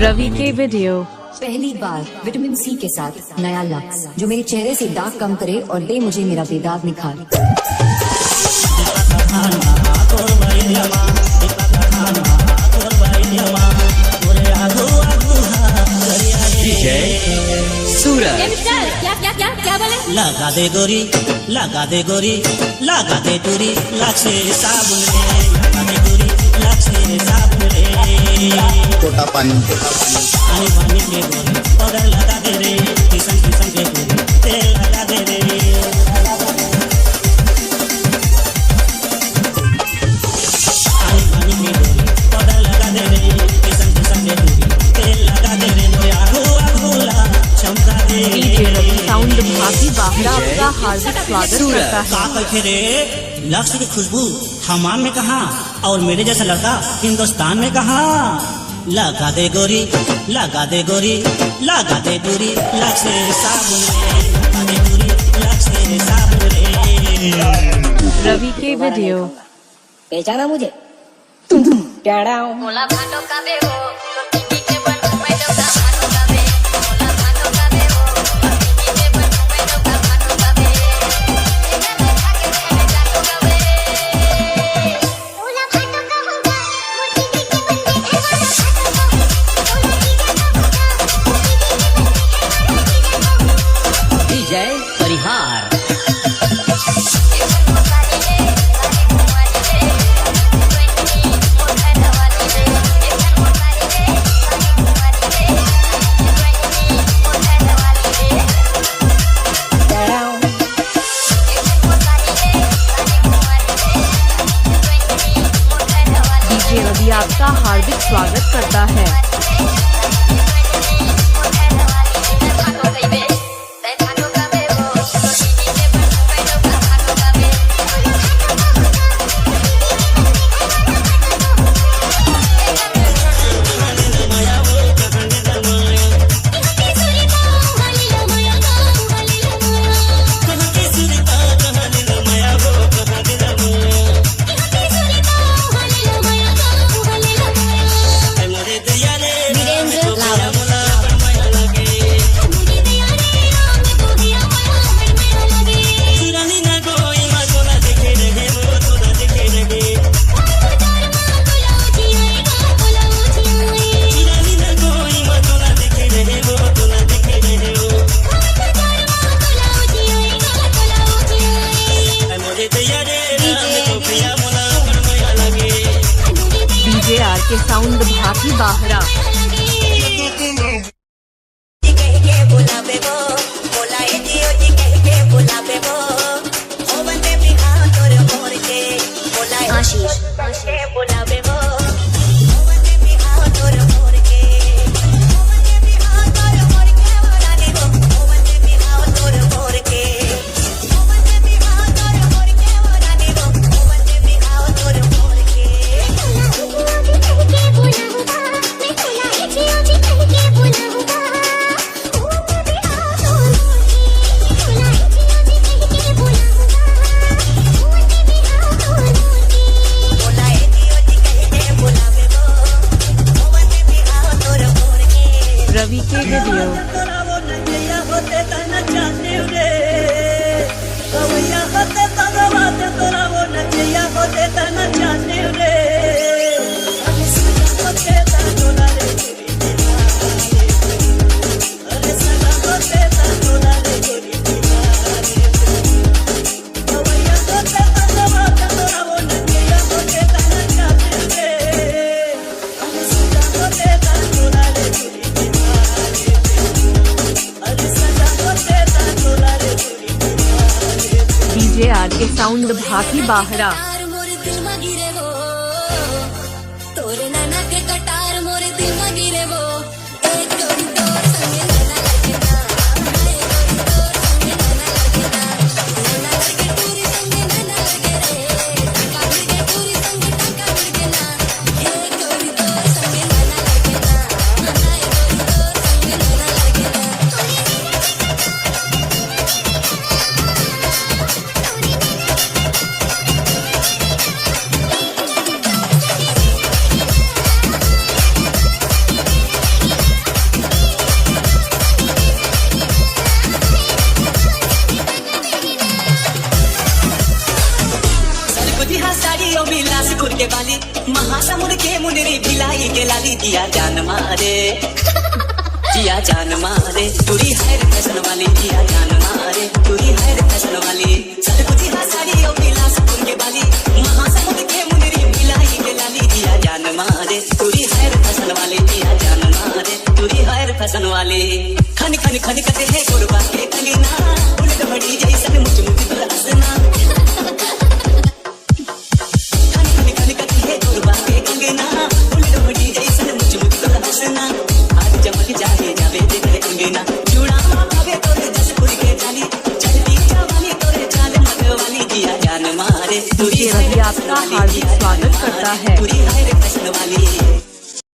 रवि के वीडियो। पहली बार vitamin C के साथ नया लक्स जो मेरे चेहरे से दाग कम करे और दे मुझे मेरा बेदाग निखार। क्या बोले? लगा दे गोरी, लगा दे गोरी, लगा दे गोरी, लाक्षे साबुन रे, लगा दे गोरी, लाक्षे साबुन रे। छोटा पानी पानी पानी के गोरी, पाउडर लगा दे रे, किसन किसन के गोरी, तेल लगा दे रे। पानी पानी के गोरी, पाउडर लगा दे रे, किसन किसन के गोरी, तेल लगा दे रे। मोरे आगू आगूला चमका दे। साउंड भाभी बाहरा आपका हार्दिक स्वागत करता है। का कहे रे, लक्ष्य की खुशबू हमाम में कहा और मेरे जैसा लड़का हिंदुस्तान में कहा। लगा दे गोरी, लगा दे गोरी, लगा दे गोरी, लक्ष्य साबुन रे, लगा दे गोरी, लक्ष्य साबुन रे। रवि के वीडियो। पहचाना मुझे? टेढ़ा हूँ। मोला भाटो का बे हो, टिकी के बनू मैं तो का भाटो का बे। मोला भाटो का बे हो, टिकी के बनू मैं तो का भाटो का बे। इधर बैठा के मैं जाटो का बे। मोला भाटो का होगा, वो टिकी के बनू मैं तो का भाटो का बे। विजय परिहार। रवि आपका हार्दिक स्वागत करता है। के साउंड भाभी बाहरा। रवि के वीडियो। के साउंड भाभी बाहरा। बिलासपुर के बाली, महासमुंद के मुंदरी, भिलाई के लाली, दिया जान मारे, दिया जान मारे, तुरी है रे फैशन वाली, दिया जान मारे, तुरी है रे फैशन वाली। सतपुती साड़ी और बिलासपुर के बाली, महासमुंद के मुंदरी, भिलाई के लाली, दिया जान मारे, तुरी है रे फैशन वाली, दिया जान मारे, तुरी है रे फैशन वाली। खन खन खन करते है गोरबा के कंगना, उलट बड़ी जैसन मुझ मुझ तोर हंसना। खन खन खन करते है गोरबा के कंगना, उलट बड़ी जैसन मुझ मुझ तोर हंसना। आज चमक जाए जावे देखे कंगना, जुड़ा पावे तोरे जसपुर के जाली, चलती जवानी तोरे चाल मतवाली, दिया जान मारे, तुरी है रे फैशन वाली, आपका हार्दिक स्वागत करता है। तुरी है रे फैशन वाली।